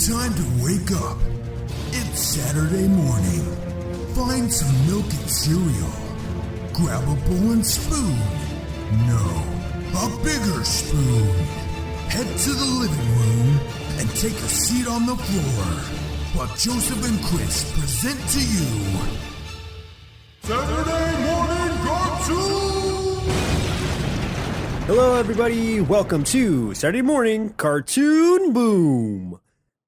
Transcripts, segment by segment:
Time to wake up. It's Saturday morning. Find some milk and cereal. Grab a bowl and spoon. No, a bigger spoon. Head to the living room and take a seat on the floor while Joseph and Chris present to you Saturday Morning Cartoon! Hello everybody, welcome to Saturday Morning Cartoon Boom!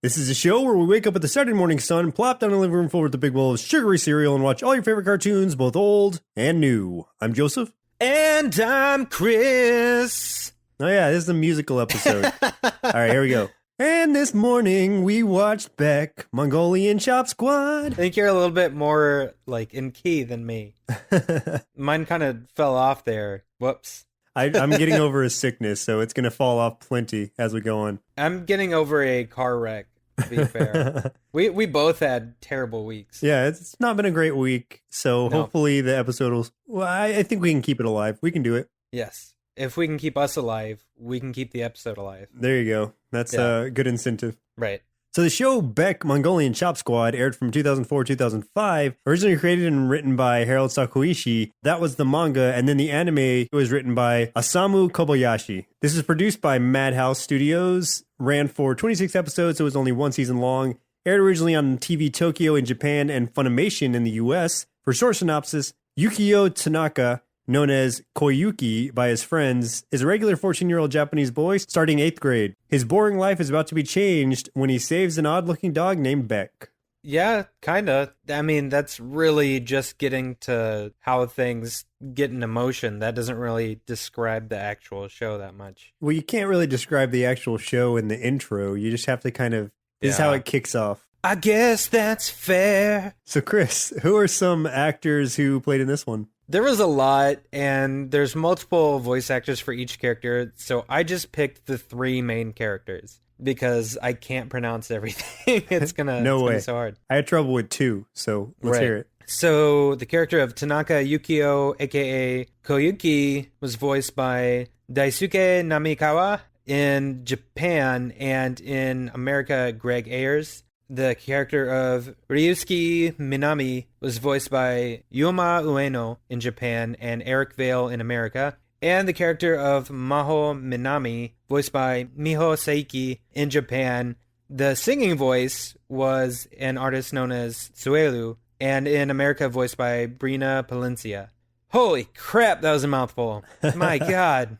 This is a show where we wake up with the Saturday morning sun, plop down in the living room full with a big bowl of sugary cereal, and watch all your favorite cartoons, both old and new. I'm Joseph. And I'm Chris. Oh yeah, this is a musical episode. Alright, here we go. And this morning we watched Beck, Mongolian Chop Squad. I think you're a little bit more like in key than me. Mine kind of fell off there. Whoops. I'm getting over a sickness, so it's going to fall off plenty as we go on. I'm getting over a car wreck, to be fair. We both had terrible weeks. Yeah, it's not been a great week, so hopefully the episode will... Well, I think we can keep it alive. We can do it. Yes. If we can keep us alive, we can keep the episode alive. There you go. That's a good incentive. Right. So the show Beck, Mongolian Chop Squad aired from 2004-2005, originally created and written by Harold Sakuishi. That was the manga, and then the anime was written by Osamu Kobayashi. This is produced by Madhouse Studios, ran for 26 episodes, so it was only one season long, aired originally on TV Tokyo in Japan and Funimation in the US. For short synopsis, Yukio Tanaka, known as Koyuki by his friends, is a regular 14-year-old Japanese boy starting 8th grade. His boring life is about to be changed when he saves an odd-looking dog named Beck. Yeah, kind of. I mean, that's really just getting to how things get an emotion. That doesn't really describe the actual show that much. Well, you can't really describe the actual show in the intro. You just have to kind of... This is how it kicks off. I guess that's fair. So, Chris, who are some actors who played in this one? There was a lot, and there's multiple voice actors for each character, so I just picked the three main characters, because I can't pronounce everything. It's gonna be so hard. I had trouble with two, so let's hear it. So, the character of Tanaka Yukio, aka Koyuki, was voiced by Daisuke Namikawa in Japan, and in America, Greg Ayers. The character of Ryuske Minami was voiced by Yuma Ueno in Japan and Eric Vale in America. And the character of Maho Minami, voiced by Miho Saiki in Japan. The singing voice was an artist known as Suelu, and in America voiced by Brina Palencia. Holy crap, that was a mouthful. My God.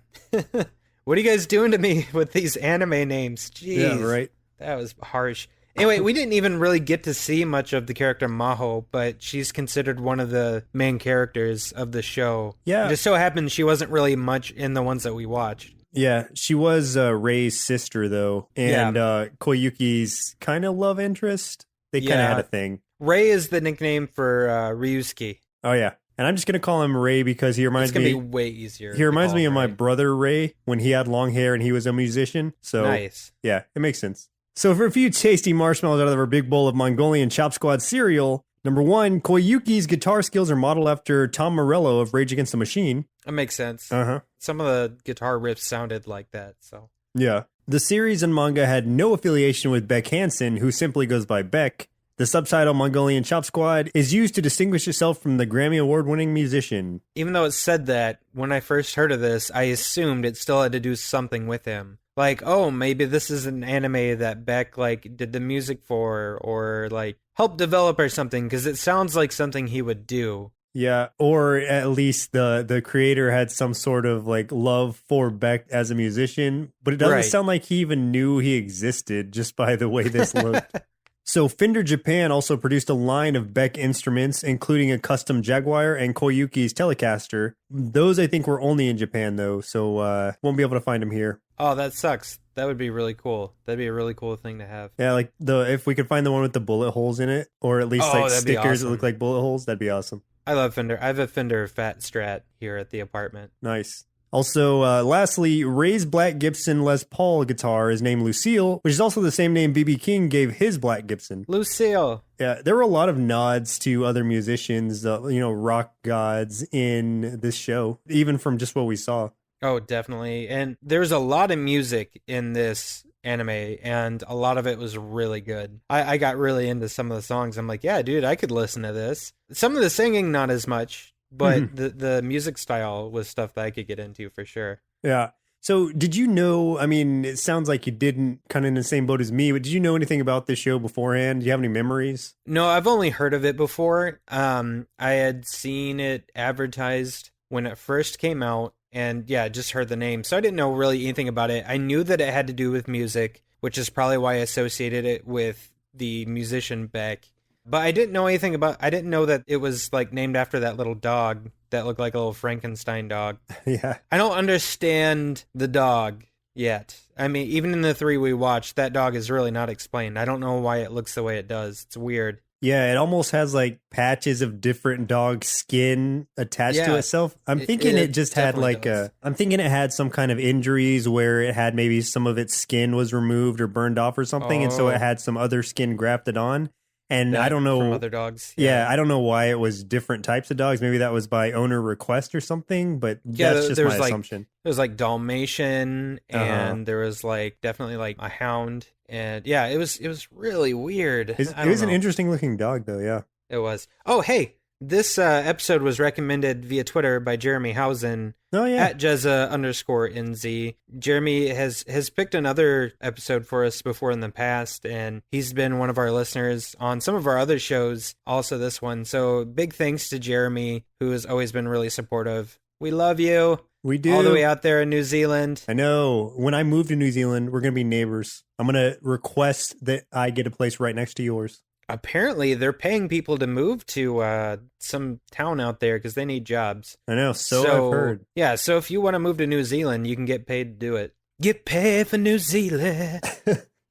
What are you guys doing to me with these anime names? Jeez. Yeah, right. That was harsh. Anyway, we didn't even really get to see much of the character Maho, but she's considered one of the main characters of the show. Yeah. It just so happened she wasn't really much in the ones that we watched. Yeah, she was Rei's sister, though, and Koyuki's kind of love interest. They kind of had a thing. Rei is the nickname for Ryuske. Oh, yeah. And I'm just going to call him Rei because he reminds me... It's going to be way easier. He reminds me of my brother Rei when he had long hair and he was a musician. So, nice. Yeah, it makes sense. So for a few tasty marshmallows out of our big bowl of Mongolian Chop Squad cereal, number one, Koyuki's guitar skills are modeled after Tom Morello of Rage Against the Machine. That makes sense. Uh-huh. Some of the guitar riffs sounded like that, so... Yeah. The series and manga had no affiliation with Beck Hansen, who simply goes by Beck. The subtitle Mongolian Chop Squad is used to distinguish itself from the Grammy Award-winning musician. Even though it said that, when I first heard of this, I assumed it still had to do something with him. Like, oh, maybe this is an anime that Beck, like, did the music for, or, like, helped develop or something, because it sounds like something he would do. Yeah, or at least the creator had some sort of, like, love for Beck as a musician, but it doesn't sound like he even knew he existed just by the way this looked. So Fender Japan also produced a line of Beck instruments, including a custom Jaguar and Koyuki's Telecaster. Those, I think, were only in Japan, though, so won't be able to find them here. Oh, that sucks. That would be really cool. That'd be a really cool thing to have. Yeah, like if we could find the one with the bullet holes in it, or at least like stickers that look like bullet holes, that'd be awesome. I love Fender. I have a Fender Fat Strat here at the apartment. Nice. Also, lastly, Ray's Black Gibson Les Paul guitar is named Lucille, which is also the same name B.B. King gave his Black Gibson. Lucille. Yeah, there were a lot of nods to other musicians, rock gods in this show, even from just what we saw. Oh, definitely. And there's a lot of music in this anime, and a lot of it was really good. I got really into some of the songs. I'm like, yeah, dude, I could listen to this. Some of the singing, not as much, but the music style was stuff that I could get into for sure. Yeah. So did you know, I mean, it sounds like you didn't, kind of in the same boat as me, but did you know anything about this show beforehand? Do you have any memories? No, I've only heard of it before. I had seen it advertised when it first came out, and yeah, just heard the name. So I didn't know really anything about it. I knew that it had to do with music, which is probably why I associated it with the musician Beck. But I didn't know anything I didn't know that it was like named after that little dog that looked like a little Frankenstein dog. Yeah. I don't understand the dog yet. I mean, even in the 3 we watched, that dog is really not explained. I don't know why it looks the way it does. It's weird. Yeah, it almost has like patches of different dog skin attached to itself. I'm thinking it just had like I'm thinking it had some kind of injuries where it had maybe some of its skin was removed or burned off or something. And so it had some other skin grafted on. And I don't know from other dogs. Yeah, I don't know why it was different types of dogs. Maybe that was by owner request or something, but that's just my assumption. There was like Dalmatian, and there was like definitely like a hound, and yeah, it was really weird. It was an interesting looking dog, though. Yeah, it was. Oh, hey, this episode was recommended via Twitter by Jeremy Housen. Oh yeah, at Jezza_NZ. Jeremy has picked another episode for us before in the past, and he's been one of our listeners on some of our other shows, also this one. So big thanks to Jeremy, who has always been really supportive. We love you. We do. All the way out there in New Zealand. I know. When I move to New Zealand, we're going to be neighbors. I'm going to request that I get a place right next to yours. Apparently, they're paying people to move to some town out there because they need jobs. I know, so I've heard. Yeah, so if you want to move to New Zealand, you can get paid to do it. Get paid for New Zealand.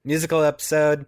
Musical episode.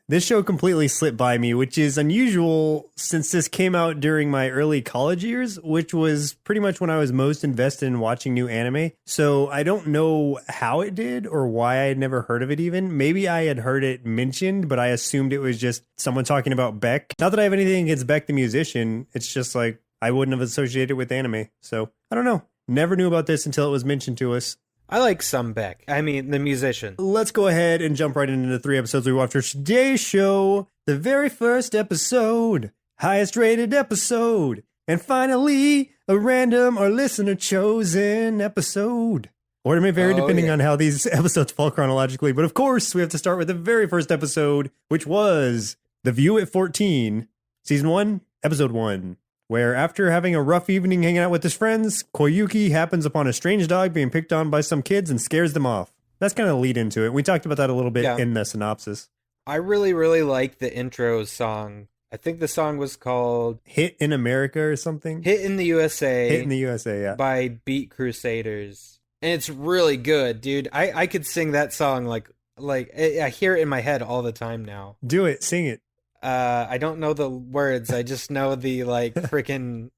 This show completely slipped by me, which is unusual since this came out during my early college years, which was pretty much when I was most invested in watching new anime. So I don't know how it did or why I had never heard of it even. Maybe I had heard it mentioned, but I assumed it was just someone talking about Beck. Not that I have anything against Beck the musician. It's just like I wouldn't have associated it with anime. So I don't know. Never knew about this until it was mentioned to us. I like some Beck. I mean, the musician. Let's go ahead and jump right into the 3 episodes we watched for today's show. The very first episode, highest rated episode, and finally, a random or listener chosen episode. Or it may vary depending on how these episodes fall chronologically. But of course, we have to start with the very first episode, which was The View at 14, Season 1, Episode 1. Where after having a rough evening hanging out with his friends, Koyuki happens upon a strange dog being picked on by some kids and scares them off. That's kind of the lead into it. We talked about that a little bit in the synopsis. I really, really like the intro song. I think the song was called Hit in America or something? Hit in the USA. Hit in the USA, yeah. By Beat Crusaders. And it's really good, dude. I could sing that song like I hear it in my head all the time now. Do it. Sing it. I don't know the words. I just know the like freaking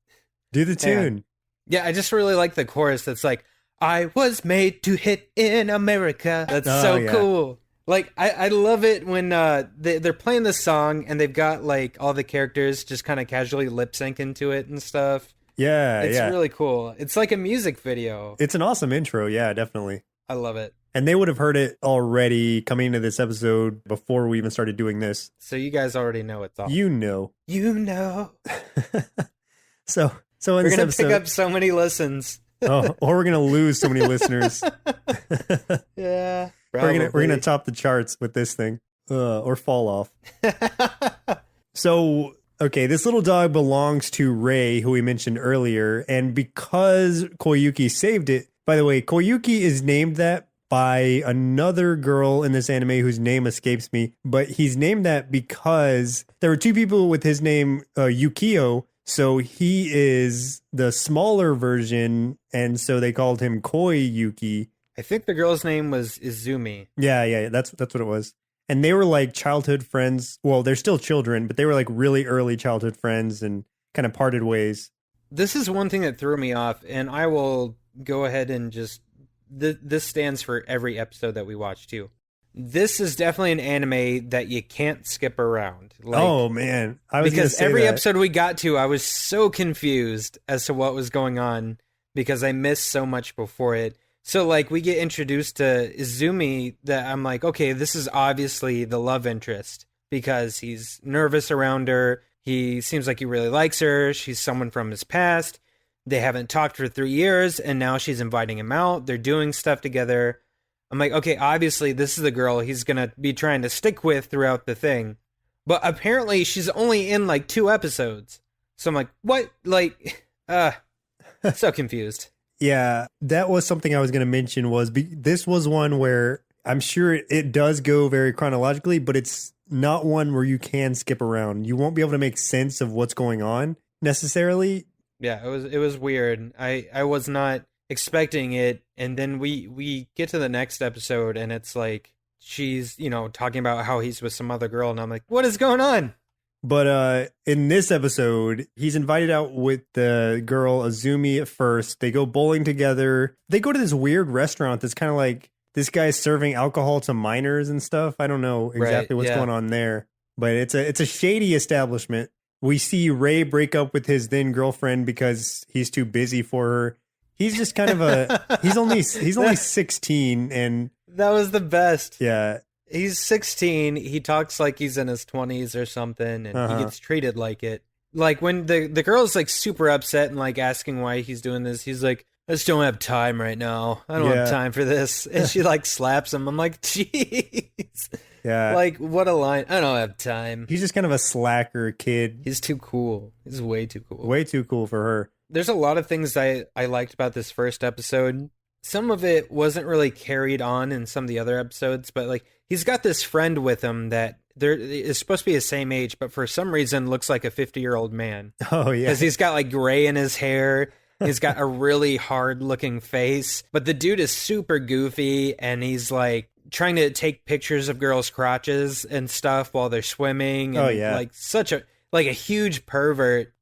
do the tune. Yeah, I just really like the chorus that's like, I was made to hit in America. That's so cool. Like I love it when they're playing this song and they've got like all the characters just kind of casually lip syncing to it and stuff. Yeah, it's really cool. It's like a music video. It's an awesome intro. Yeah, definitely. I love it. And they would have heard it already coming into this episode before we even started doing this. So you guys already know it's awesome. You know. So in we're this gonna episode, pick up so many listens. or we're gonna lose so many listeners. Yeah, we're gonna top the charts with this thing, or fall off. So. Okay, this little dog belongs to Ray, who we mentioned earlier, and because Koyuki saved it, by the way, Koyuki is named that by another girl in this anime whose name escapes me, but he's named that because there were 2 people with his name, Yukio, so he is the smaller version, and so they called him Koyuki. I think the girl's name was Izumi. Yeah, that's what it was. And they were like childhood friends. Well, they're still children, but they were like really early childhood friends and kind of parted ways. This is one thing that threw me off, and I will go ahead and just... This stands for every episode that we watch, too. This is definitely an anime that you can't skip around. Like, oh, man. Because every episode we got to, I was so confused as to what was going on because I missed so much before it. So, like, we get introduced to Izumi that I'm like, okay, this is obviously the love interest because he's nervous around her. He seems like he really likes her. She's someone from his past. They haven't talked for 3 years, and now she's inviting him out. They're doing stuff together. I'm like, okay, obviously this is the girl he's going to be trying to stick with throughout the thing. But apparently she's only in like 2 episodes. So I'm like, what? Like, so confused. Yeah, that was something I was going to mention this was one where I'm sure it does go very chronologically, but it's not one where you can skip around. You won't be able to make sense of what's going on necessarily. Yeah, it was weird. I was not expecting it, and then we get to the next episode and it's like she's, talking about how he's with some other girl, and I'm like, what is going on? But in this episode, he's invited out with the girl Azumi at first. They go bowling together. They go to this weird restaurant that's kind of like this guy's serving alcohol to minors and stuff. I don't know exactly what's going on there, but it's a shady establishment. We see Ray break up with his then girlfriend because he's too busy for her. He's just kind of he's only 16, and that was the best. Yeah. He's 16. He talks like he's in his 20s or something, and he gets treated like it. Like when the girl's like super upset and like asking why he's doing this, he's like, I just don't have time right now. I don't have time for this. And she like slaps him. I'm like, jeez. Yeah. Like, what a line. I don't have time. He's just kind of a slacker kid. He's too cool. He's way too cool. Way too cool for her. There's a lot of things I liked about this first episode. Some of it wasn't really carried on in some of the other episodes, but like he's got this friend with him that is supposed to be the same age, but for some reason looks like a 50-year-old man. Oh, yeah. Because he's got like gray in his hair. He's got a really hard looking face, but the dude is super goofy, and he's like trying to take pictures of girls' crotches and stuff while they're swimming. And, like such a huge pervert.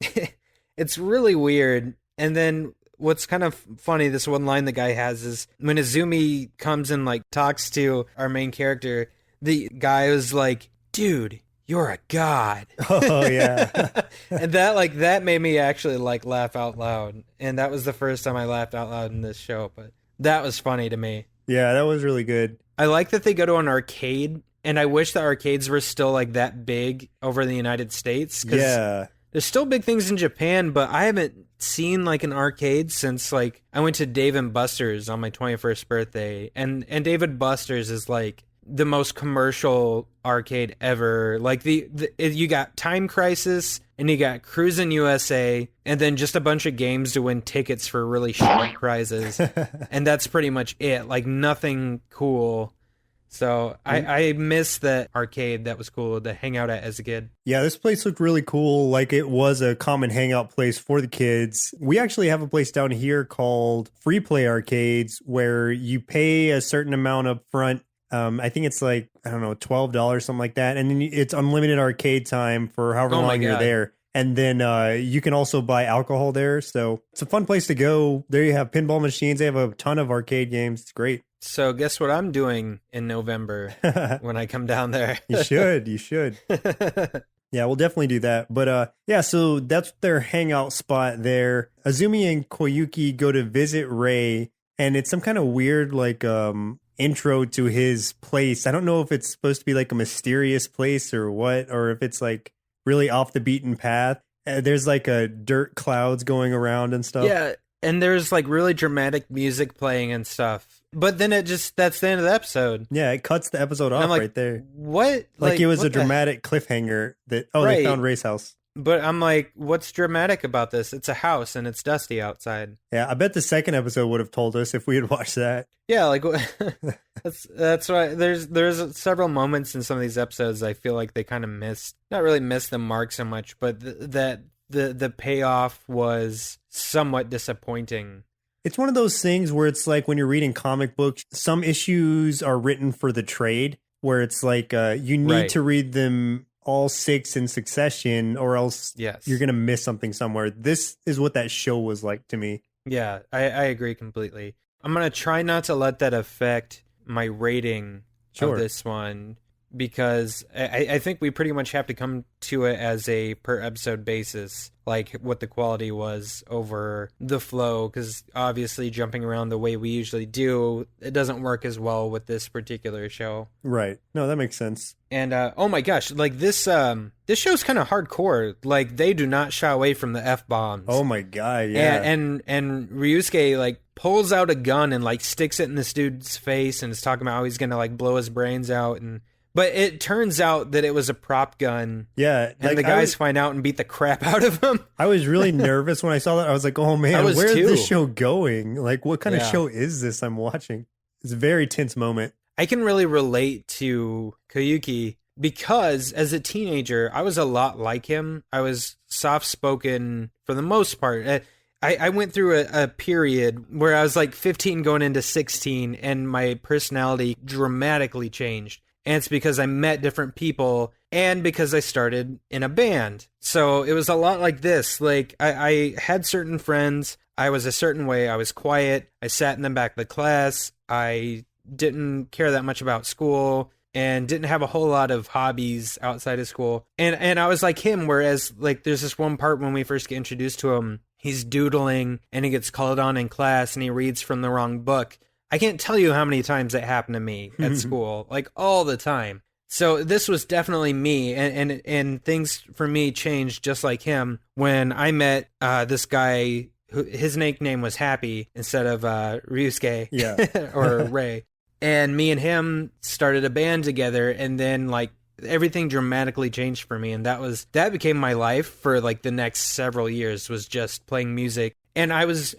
It's really weird. And then what's kind of funny, this one line the guy has is when Izumi comes and like talks to our main character, the guy was like, dude, you're a god. Oh, yeah. And that made me actually like laugh out loud. And that was the first time I laughed out loud in this show, but that was funny to me. Yeah, that was really good. I like that they go to an arcade, and I wish the arcades were still like that big over in the United States. Yeah. There's still big things in Japan, but I haven't seen like an arcade since like I went to Dave and Buster's on my 21st birthday, and Dave & Buster's is like the most commercial arcade ever. Like you got Time Crisis and you got Cruisin' USA, and then just a bunch of games to win tickets for really shitty prizes. And that's pretty much it. Like nothing cool. So I miss that arcade. That was cool to hang out at as a kid. Yeah, this place looked really cool. Like it was a common hangout place for the kids. We actually have a place down here called Free Play Arcades where you pay a certain amount up front. I think it's like, I don't know, $12, something like that. And then it's unlimited arcade time for however long you're there. And then you can also buy alcohol there. So it's a fun place to go. There you have pinball machines. They have a ton of arcade games. It's great. So guess what I'm doing in November when I come down there? You should. Yeah, we'll definitely do that. But yeah, so that's their hangout spot there. Azumi and Koyuki go to visit Ray, and it's some kind of weird like intro to his place. I don't know if it's supposed to be like a mysterious place or what, or if it's like really off the beaten path. There's like a dirt clouds going around and stuff. Yeah, and there's like really dramatic music playing and stuff. But then that's the end of the episode. Yeah, it cuts the episode off like, right there. What? Like it was a dramatic cliffhanger that, they found Ray's house. But I'm like, what's dramatic about this? It's a house and it's dusty outside. Yeah, I bet the second episode would have told us if we had watched that. Yeah, like that's why there's several moments in some of these episodes I feel like they kind of not really missed the mark so much, but the payoff was somewhat disappointing. It's one of those things where it's like when you're reading comic books, some issues are written for the trade, where it's like you need to read them all 6 in succession or else you're going to miss something somewhere. This is what that show was like to me. Yeah, I agree completely. I'm going to try not to let that affect my rating of this one, because I think we pretty much have to come to it as a per episode basis, like what the quality was over the flow, because obviously jumping around the way we usually do, it doesn't work as well with this particular show. Right. No, that makes sense. And oh my gosh, like this show's kind of hardcore. Like they do not shy away from the F-bombs. Oh my god, yeah. And Ryuske like pulls out a gun and like sticks it in this dude's face and is talking about how he's gonna like blow his brains out. But it turns out that it was a prop gun. Yeah. And the guys find out and beat the crap out of him. I was really nervous when I saw that. I was like, oh man, where's this show going? Like, what kind of show is this I'm watching? It's a very tense moment. I can really relate to Koyuki because as a teenager, I was a lot like him. I was soft-spoken for the most part. I went through a period where I was like 15 going into 16 and my personality dramatically changed. And it's because I met different people and because I started in a band. So it was a lot like this. Like I had certain friends. I was a certain way. I was quiet. I sat in the back of the class. I didn't care that much about school and didn't have a whole lot of hobbies outside of school. And I was like him, whereas like there's this one part when we first get introduced to him, he's doodling and he gets called on in class and he reads from the wrong book. I can't tell you how many times that happened to me at school, like all the time. So this was definitely me, and things for me changed just like him when I met this guy who his nickname was Happy instead of Ryuske or Ray. And me and him started a band together, and then like everything dramatically changed for me, and that became my life for like the next several years, was just playing music. And I was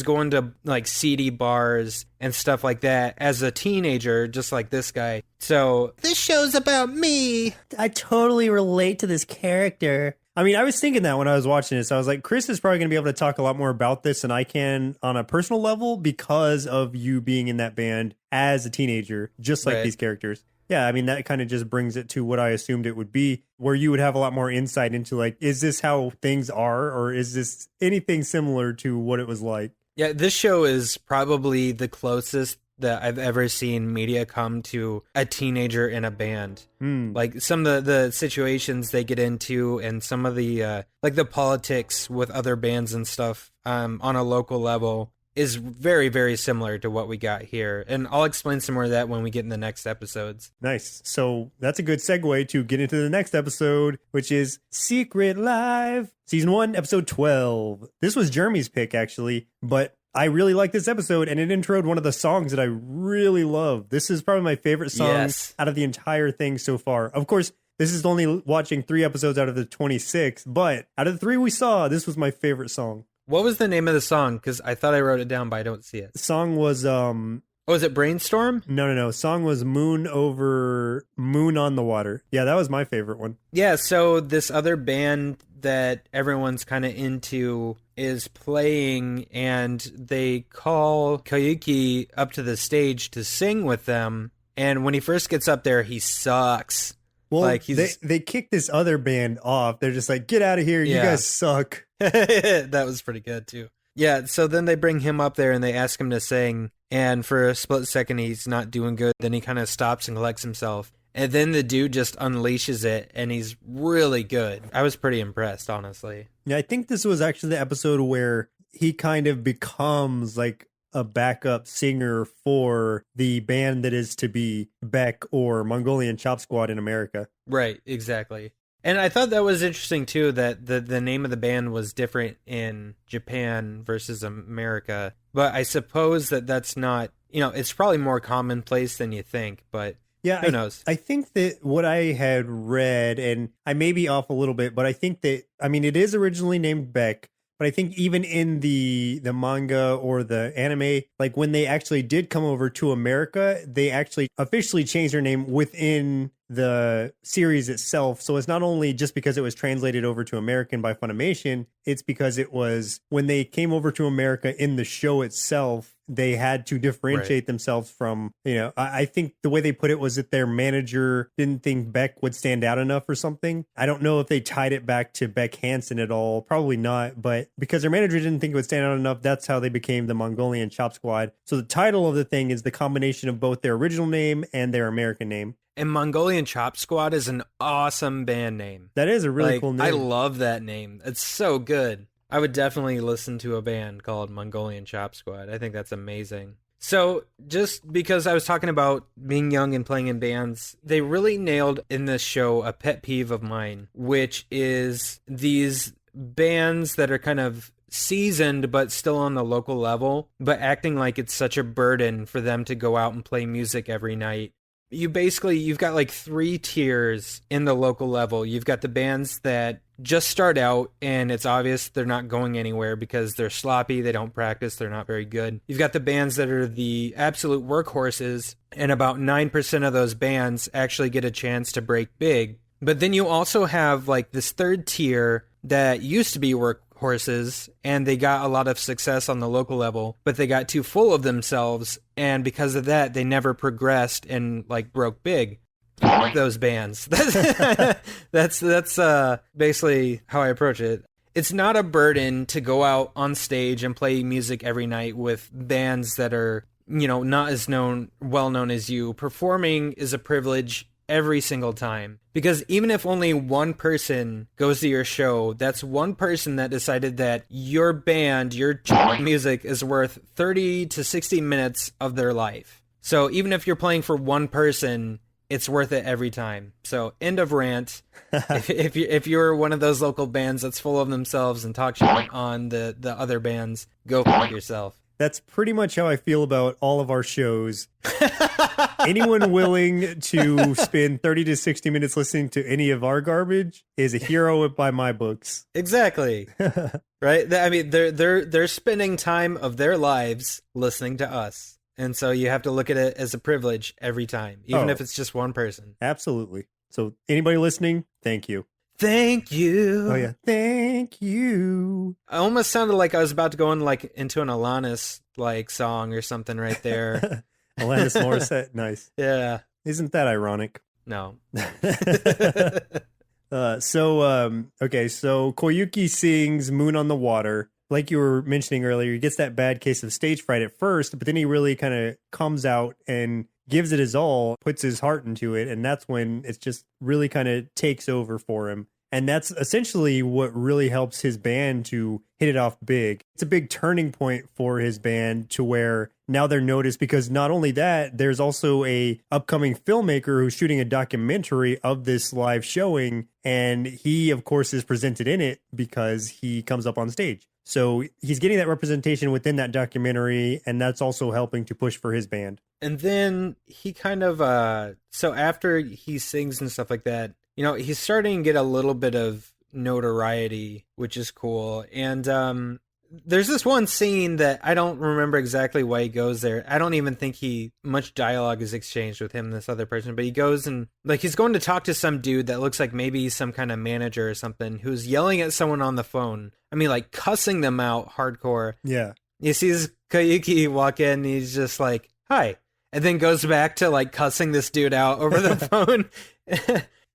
going to like CD bars and stuff like that as a teenager, just like this guy. So this show's about me. I totally relate to this character. I mean, I was thinking that when I was watching this, I was like, Chris is probably going to be able to talk a lot more about this than I can on a personal level because of you being in that band as a teenager, just like these characters. Yeah, I mean, that kind of just brings it to what I assumed it would be, where you would have a lot more insight into, like, is this how things are, or is this anything similar to what it was like? Yeah, this show is probably the closest that I've ever seen media come to a teenager in a band. Like, some of the situations they get into and some of the, like, the politics with other bands and stuff on a local level is very, very similar to what we got here. And I'll explain some more of that when we get in the next episodes. Nice. So that's a good segue to get into the next episode, which is Secret Life, Season 1, Episode 12. This was Jeremy's pick, actually, but I really like this episode, and it introed one of the songs that I really love. This is probably my favorite song out of the entire thing so far. Of course, this is only watching 3 episodes out of the 26, but out of the 3 we saw, this was my favorite song. What was the name of the song? Because I thought I wrote it down, but I don't see it. The song was... Oh, is it Brainstorm? No. Song was Moon on the Water. Yeah, that was my favorite one. Yeah, so this other band that everyone's kind of into is playing, and they call Koyuki up to the stage to sing with them. And when he first gets up there, he sucks. Well, like they kick this other band off. They're just like, get out of here. You guys suck. That was pretty good, too. Yeah, so then they bring him up there and they ask him to sing. And for a split second, he's not doing good. Then he kind of stops and collects himself. And then the dude just unleashes it, and he's really good. I was pretty impressed, honestly. Yeah, I think this was actually the episode where he kind of becomes like a backup singer for the band that is to be Beck or Mongolian Chop Squad in America. Right, exactly. And I thought that was interesting, too, that the name of the band was different in Japan versus America. But I suppose that's not, it's probably more commonplace than you think, but who knows? I think that what I had read, and I may be off a little bit, but I think that, it is originally named Beck, but I think even in the manga or the anime, like when they actually did come over to America, they actually officially changed their name within the series itself. So it's not only just because it was translated over to American by Funimation, it's because it was when they came over to America in the show itself, they had to differentiate themselves from, I think the way they put it was that their manager didn't think Beck would stand out enough or something. I don't know if they tied it back to Beck Hansen at all. Probably not. But because their manager didn't think it would stand out enough, that's how they became the Mongolian Chop Squad. So the title of the thing is the combination of both their original name and their American name. And Mongolian Chop Squad is an awesome band name. That is a really Like, cool name. I love that name. It's so good. I would definitely listen to a band called Mongolian Chop Squad. I think that's amazing. So just because I was talking about being young and playing in bands, they really nailed in this show a pet peeve of mine, which is these bands that are kind of seasoned but still on the local level, but acting like it's such a burden for them to go out and play music every night. You've got like 3 tiers in the local level. You've got the bands that just start out and it's obvious they're not going anywhere because they're sloppy, they don't practice, they're not very good. You've got the bands that are the absolute workhorses, and about 9% of those bands actually get a chance to break big. But then you also have like this 3rd tier that used to be workhorses and they got a lot of success on the local level, but they got too full of themselves, and because of that they never progressed and like broke big. Those bands. That's basically how I approach it. It's not a burden to go out on stage and play music every night with bands that are, not as well known as you. Performing is a privilege every single time, because even if only one person goes to your show, that's one person that decided that your band, your music is worth 30 to 60 minutes of their life. So even if you're playing for one person, it's worth it every time. So end of rant. if you're one of those local bands that's full of themselves and talk shit on the other bands, go fuck yourself. That's pretty much how I feel about all of our shows. Anyone willing to spend 30 to 60 minutes listening to any of our garbage is a hero by my books. Exactly. Right? I mean, they're spending time of their lives listening to us. And so you have to look at it as a privilege every time, even if it's just one person. Absolutely. So anybody listening, thank you. Thank you. Oh, yeah. Thank you. I almost sounded like I was about to go into an Alanis song or something right there. Alanis Morissette. Nice. Yeah. Isn't that ironic? No. So Koyuki sings Moon on the Water. Like you were mentioning earlier, he gets that bad case of stage fright at first, but then he really kind of comes out and gives it his all, puts his heart into it, and that's when it's just really kind of takes over for him. And that's essentially what really helps his band to hit it off big. It's a big turning point for his band to where now they're noticed, because not only that, there's also a upcoming filmmaker who's shooting a documentary of this live showing, and he, of course, is presented in it because he comes up on stage. So he's getting that representation within that documentary, and that's also helping to push for his band. And then he kind of, so after he sings and stuff like that, he's starting to get a little bit of notoriety, which is cool. And there's this one scene that I don't remember exactly why he goes there. I don't even think much dialogue is exchanged with him and this other person, but he goes and he's going to talk to some dude that looks like maybe some kind of manager or something, who's yelling at someone on the phone. I mean, cussing them out hardcore. Yeah. He sees Koyuki walk in and he's just like, hi. And then goes back to cussing this dude out over the phone.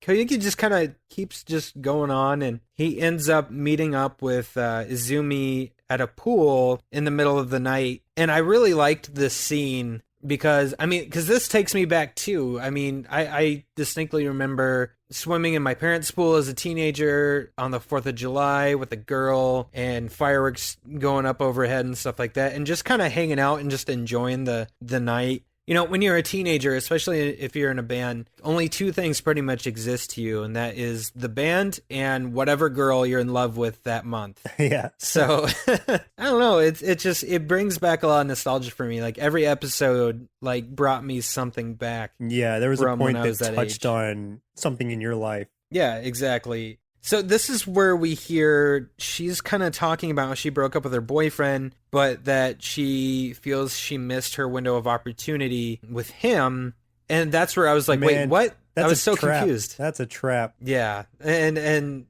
Koyuki just kind of keeps just going on, and he ends up meeting up with Izumi at a pool in the middle of the night. And I really liked this scene because this takes me back too. I distinctly remember swimming in my parents' pool as a teenager on the 4th of July with a girl, and fireworks going up overhead and stuff like that, and just kind of hanging out and just enjoying the night. When you're a teenager, especially if you're in a band, only 2 things pretty much exist to you, and that is the band and whatever girl you're in love with that month. Yeah. So, I don't know. It brings back a lot of nostalgia for me. Every episode, brought me something back. Yeah, there was a point that touched age. On something in your life. Yeah, exactly. So this is where we hear she's kind of talking about how she broke up with her boyfriend, but that she feels she missed her window of opportunity with him. And that's where I was like, wait, what? I was so confused. That's a trap. Yeah. And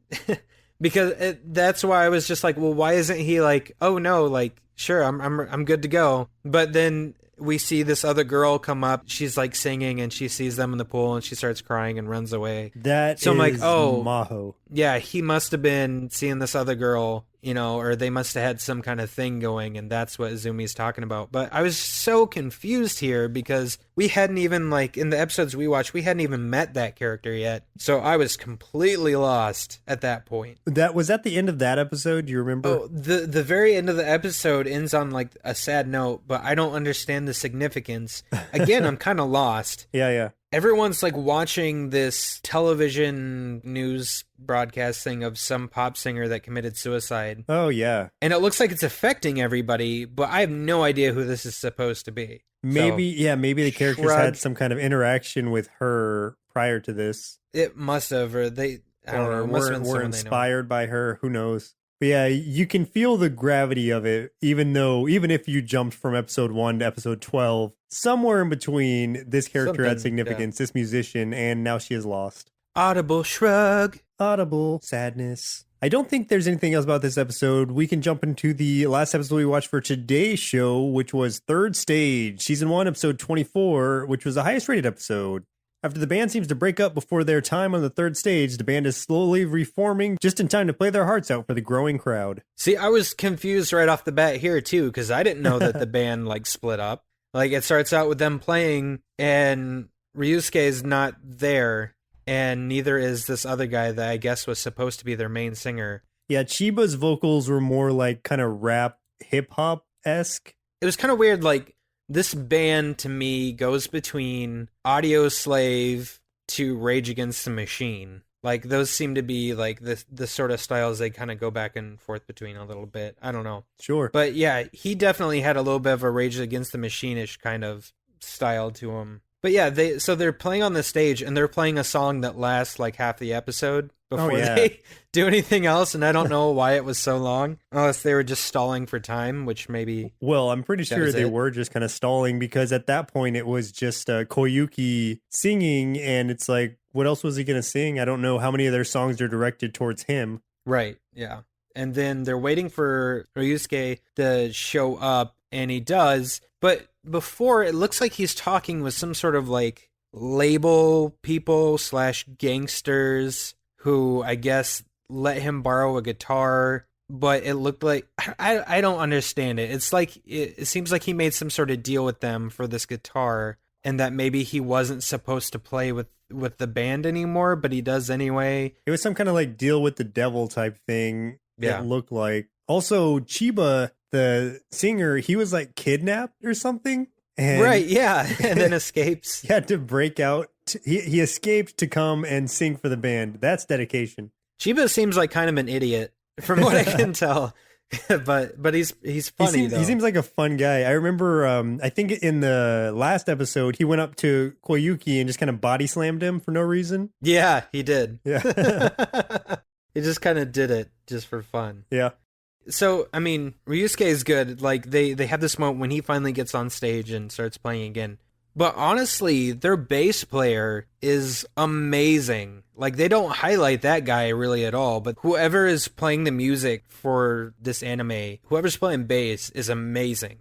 because that's why I was just like, well, why isn't he oh no, sure, I'm good to go. But then we see this other girl come up. She's singing, and she sees them in the pool, and she starts crying and runs away. So I'm like, oh, Maho. Yeah, he must have been seeing this other girl or they must have had some kind of thing going, and that's what Izumi's talking about. But I was so confused here because we hadn't even, in the episodes we watched, we hadn't even met that character yet. So I was completely lost at that point. Was that the end of that episode? Do you remember? Oh, the very end of the episode ends on a sad note, but I don't understand the significance. Again, I'm kind of lost. Yeah. Everyone's watching this television news broadcast thing of some pop singer that committed suicide. Oh, yeah. And it looks like it's affecting everybody, but I have no idea who this is supposed to be. Maybe the characters had some kind of interaction with her prior to this. It must have, or they, I don't know, it must have been were inspired by her. Who knows? But yeah, you can feel the gravity of it, even if you jumped from episode 1 to episode 12, somewhere in between, this character had significance, this musician, and now she is lost. Audible shrug. Audible sadness. I don't think there's anything else about this episode. We can jump into the last episode we watched for today's show, which was Third Stage, Season 1, Episode 24, which was the highest rated episode. After the band seems to break up before their time on the third stage, the band is slowly reforming just in time to play their hearts out for the growing crowd. See, I was confused right off the bat here, too, because I didn't know that the band, split up. It starts out with them playing, and Ryuske is not there, and neither is this other guy that I guess was supposed to be their main singer. Yeah, Chiba's vocals were more kind of rap, hip-hop-esque. It was kind of weird, this band, to me, goes between Audio Slave to Rage Against the Machine. Those seem to be, the sort of styles they kind of go back and forth between a little bit. I don't know. Sure. But, yeah, he definitely had a little bit of a Rage Against the Machine-ish kind of style to him. But, yeah, they're playing on the stage, and they're playing a song that lasts, half the episode before they do anything else, and I don't know why it was so long, unless they were just stalling for time, which maybe... Well, I'm pretty sure they were just kind of stalling, because at that point it was just Koyuki singing, and it's what else was he going to sing? I don't know how many of their songs are directed towards him. Right, yeah. And then they're waiting for Ryuske to show up, and he does, but before, it looks like he's talking with some sort of label people / gangsters who I guess let him borrow a guitar, but it looked like I don't understand it. It's it seems like he made some sort of deal with them for this guitar, and that maybe he wasn't supposed to play with the band anymore, but he does anyway. It was some kind of deal with the devil type thing. Yeah. It looked like. Also, Chiba, the singer, he was kidnapped or something. And right, yeah, and then escapes. He had to break out. He escaped to come and sing for the band. That's dedication. Chiba seems like kind of an idiot, from what I can tell. but he's funny, though. He seems like a fun guy. I remember, I think in the last episode, he went up to Koyuki and just kind of body slammed him for no reason. Yeah, he did. Yeah. He just kind of did it just for fun. Yeah. So, I mean, Ryuske is good. They have this moment when he finally gets on stage and starts playing again. But honestly, their bass player is amazing. They don't highlight that guy really at all, but whoever is playing the music for this anime, whoever's playing bass is amazing.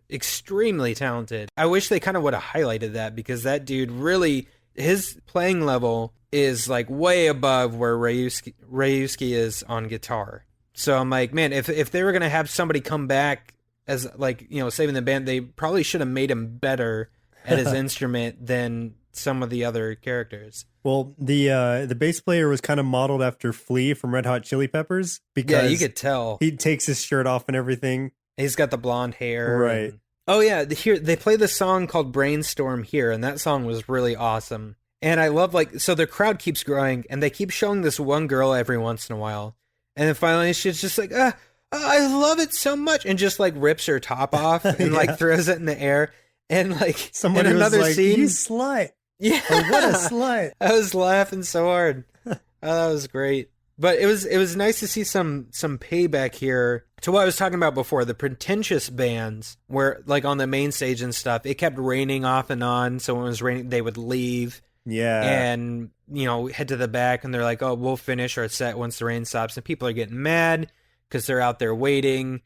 Extremely talented. I wish they kind of would have highlighted that, because that dude really, his playing level is way above where Ryuske is on guitar. So I'm man, if they were going to have somebody come back as saving the band, they probably should have made him better at his instrument than some of the other characters. Well, the bass player was kind of modeled after Flea from Red Hot Chili Peppers, because yeah, you could tell he takes his shirt off and everything. He's got the blonde hair, right? Oh yeah, here they play this song called Brainstorm here, and that song was really awesome. And I love so the crowd keeps growing, and they keep showing this one girl every once in a while, and then finally she's just I love it so much, and just rips her top off and Yeah. throws it in the air. And Somebody in another was scene, you slut. yeah, Oh, what a slut. I was laughing so hard. Oh, that was great. But it was nice to see some payback here to what I was talking about before. The pretentious bands where on the main stage and stuff, it kept raining off and on. So when it was raining, they would leave. Yeah. And head to the back, and they're like, "Oh, we'll finish our set once the rain stops." And people are getting mad because they're out there waiting.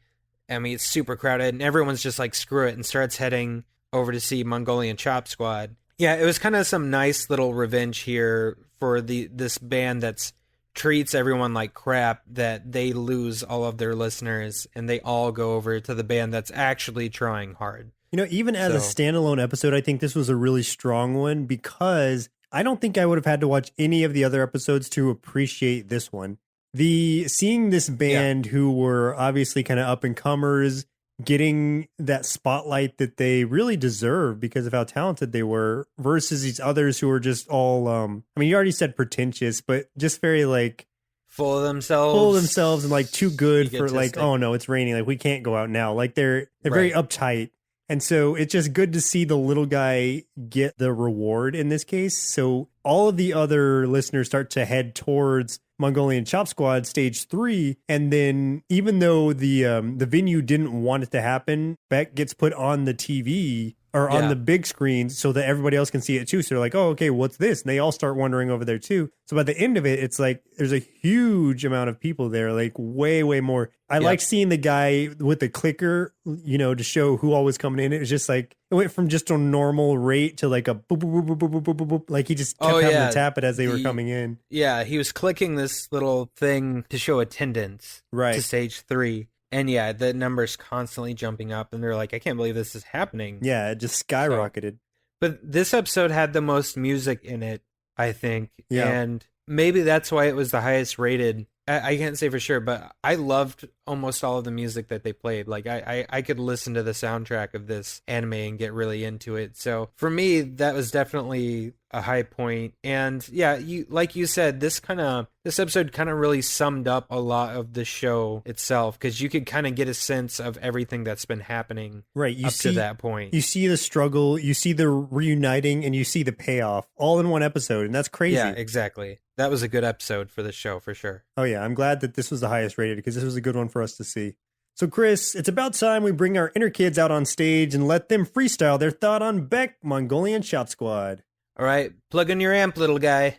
I mean, it's super crowded, and everyone's just screw it, and starts heading over to see Mongolian Chop Squad. Yeah, it was kind of some nice little revenge here for this band that's treats everyone like crap that they lose all of their listeners and they all go over to the band that's actually trying hard. Even as a standalone episode, I think this was a really strong one because I don't think I would have had to watch any of the other episodes to appreciate this one. Seeing this band who were obviously kind of up and comers, getting that spotlight that they really deserve because of how talented they were versus these others who are just all, you already said pretentious, but just very like full of themselves and like too good for like, oh no, it's raining. Like we can't go out now. Like they're very uptight. And so it's just good to see the little guy get the reward in this case. So all of the other listeners start to head towards Mongolian Chop Squad stage 3. And then even though the venue didn't want it to happen, Beck gets put on the TV or on the big screen so that everybody else can see it too. So they're like, oh, okay, what's this? And they all start wandering over there too. So by the end of it, it's like there's a huge amount of people there, like way, way more. I like seeing the guy with the clicker, to show who all was coming in. It was just like, it went from just a normal rate to like a boop, boop, boop, boop, boop, boop, boop, boop. Like he just kept having to tap it as they were coming in. Yeah, he was clicking this little thing to show attendance to stage 3. And yeah, the number's constantly jumping up, and they're like, I can't believe this is happening. Yeah, it just skyrocketed. But this episode had the most music in it, I think. Yeah. And maybe that's why it was the highest rated. I can't say for sure, but I loved almost all of the music that they played. Like, I could listen to the soundtrack of this anime and get really into it. So for me, that was definitely a high point. And yeah, like you said, this episode kind of really summed up a lot of the show itself, because you could kind of get a sense of everything that's been happening to that point. You see the struggle, you see the reuniting, and you see the payoff all in one episode, and that's crazy. Yeah, exactly. That was a good episode for the show, for sure. Oh yeah, I'm glad that this was the highest rated because this was a good one for us to see. So Chris, it's about time we bring our inner kids out on stage and let them freestyle their thought on Beck, Mongolian Chop Squad. All right, plug in your amp, little guy.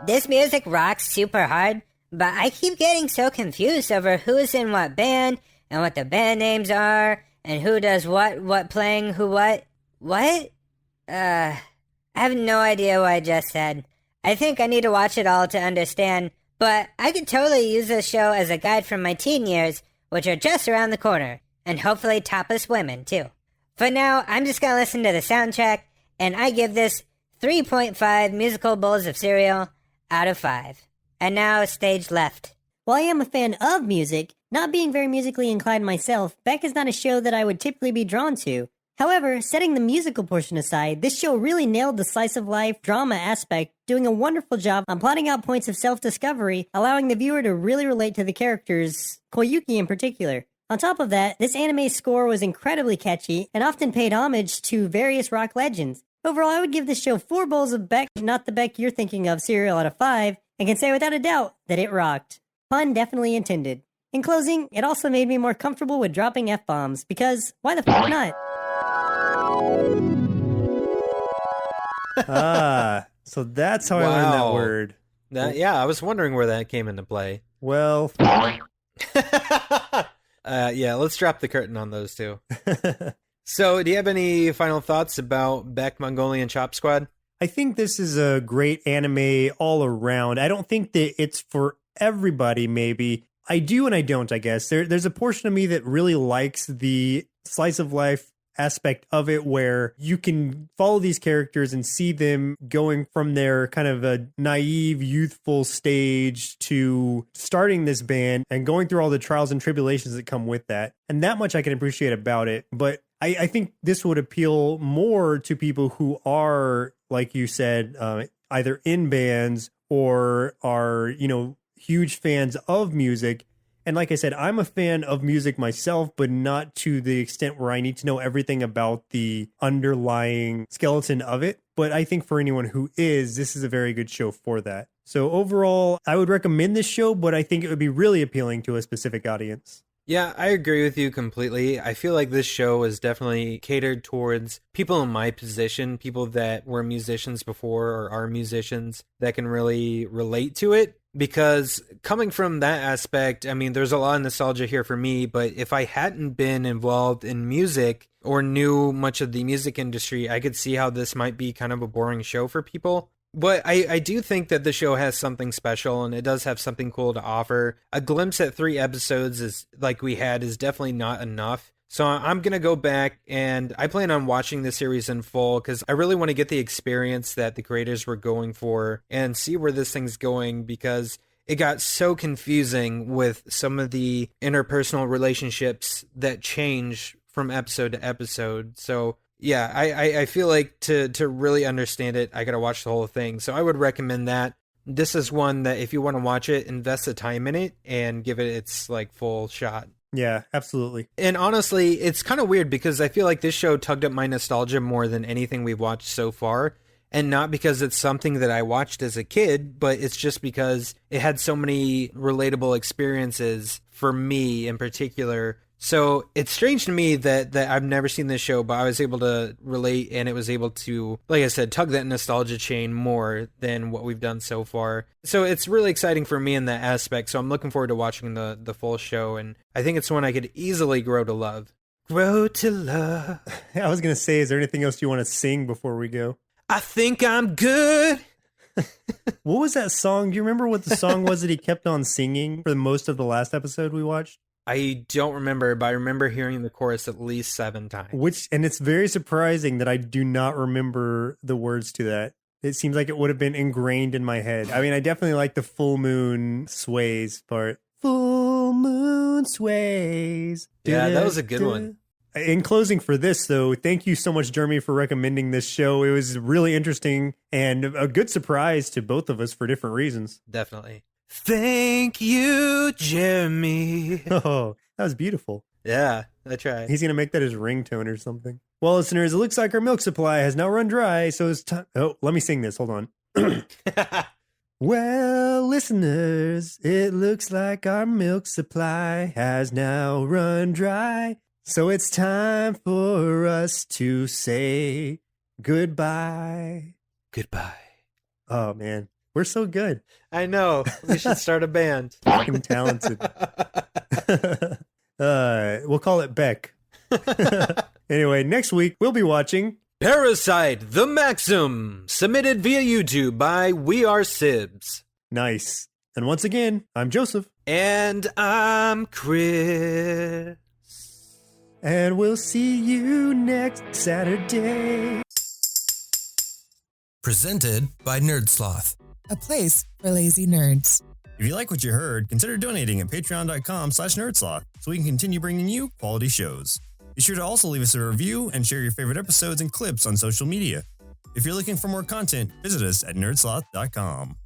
This music rocks super hard, but I keep getting so confused over who's in what band and what the band names are and who does what playing who what. What? I have no idea what I just said. I think I need to watch it all to understand, but I could totally use this show as a guide from my teen years, which are just around the corner, and hopefully topless women, too. For now, I'm just gonna listen to the soundtrack, and I give this 3.5 musical bowls of cereal out of 5. And now, stage left. While I am a fan of music, not being very musically inclined myself, Beck is not a show that I would typically be drawn to. However, setting the musical portion aside, this show really nailed the slice-of-life drama aspect, doing a wonderful job on plotting out points of self-discovery, allowing the viewer to really relate to the characters, Koyuki in particular. On top of that, this anime's score was incredibly catchy and often paid homage to various rock legends. Overall, I would give this show 4 bowls of Beck, not the Beck you're thinking of, cereal out of 5, and can say without a doubt that it rocked. Pun definitely intended. In closing, it also made me more comfortable with dropping F-bombs, because why the fuck not? So that's how I learned that word. I was wondering where that came into play. Well, let's drop the curtain on those two. So, do you have any final thoughts about Beck, Mongolian Chop Squad? I think this is a great anime all around. I don't think that it's for everybody, maybe. I do and I don't, I guess. There's a portion of me that really likes the slice of life aspect of it where you can follow these characters and see them going from their kind of a naive, youthful stage to starting this band and going through all the trials and tribulations that come with that. And that much I can appreciate about it. But I think this would appeal more to people who are, like you said, either in bands or are, huge fans of music. And like I said, I'm a fan of music myself, but not to the extent where I need to know everything about the underlying skeleton of it. But I think for anyone who is, this is a very good show for that. So overall, I would recommend this show, but I think it would be really appealing to a specific audience. Yeah, I agree with you completely. I feel like this show is definitely catered towards people in my position, people that were musicians before or are musicians that can really relate to it. Because coming from that aspect, I mean, there's a lot of nostalgia here for me, but if I hadn't been involved in music or knew much of the music industry, I could see how this might be kind of a boring show for people. But I do think that the show has something special, and it does have something cool to offer. A glimpse at 3 episodes is like we had is definitely not enough. So I'm going to go back, and I plan on watching the series in full because I really want to get the experience that the creators were going for and see where this thing's going, because it got so confusing with some of the interpersonal relationships that change from episode to episode. So yeah, I feel like to really understand it, I got to watch the whole thing. So I would recommend that. This is one that if you want to watch it, invest the time in it and give it its like full shot. Yeah, absolutely. And honestly, it's kind of weird because I feel like this show tugged at my nostalgia more than anything we've watched so far. And not because it's something that I watched as a kid, but it's just because it had so many relatable experiences for me in particular. So it's strange to me that I've never seen this show, but I was able to relate, and it was able to, like I said, tug that nostalgia chain more than what we've done so far. So it's really exciting for me in that aspect. So I'm looking forward to watching the full show, and I think it's one I could easily grow to love. Grow to love. I was going to say, is there anything else you want to sing before we go? I think I'm good. What was that song? Do you remember what the song was that he kept on singing for most of the last episode we watched? I don't remember, but I remember hearing the chorus at least 7 times. And it's very surprising that I do not remember the words to that. It seems like it would have been ingrained in my head. I mean, I definitely like the full moon sways part. Full moon sways. Yeah, that was a good one. In closing for this, though, thank you so much, Jeremy, for recommending this show. It was really interesting and a good surprise to both of us for different reasons. Definitely. Thank you, Jeremy. Oh, that was beautiful. Yeah, I tried. He's going to make that his ringtone or something. Well, listeners, it looks like our milk supply has now run dry, so it's time. Oh, let me sing this. Hold on. Well, listeners, it looks like our milk supply has now run dry, so it's time for us to say goodbye. Goodbye. Oh, man. We're so good. I know. We should start a band. Fucking talented. We'll call it Beck. Anyway, next week we'll be watching Parasite the Maxim, submitted via YouTube by We Are Sibs. Nice. And once again, I'm Joseph. And I'm Chris. And we'll see you next Saturday. Presented by Nerdsloth, a place for lazy nerds. If you like what you heard, consider donating at patreon.com/nerdsloth so we can continue bringing you quality shows. Be sure to also leave us a review and share your favorite episodes and clips on social media. If you're looking for more content, visit us at nerdsloth.com.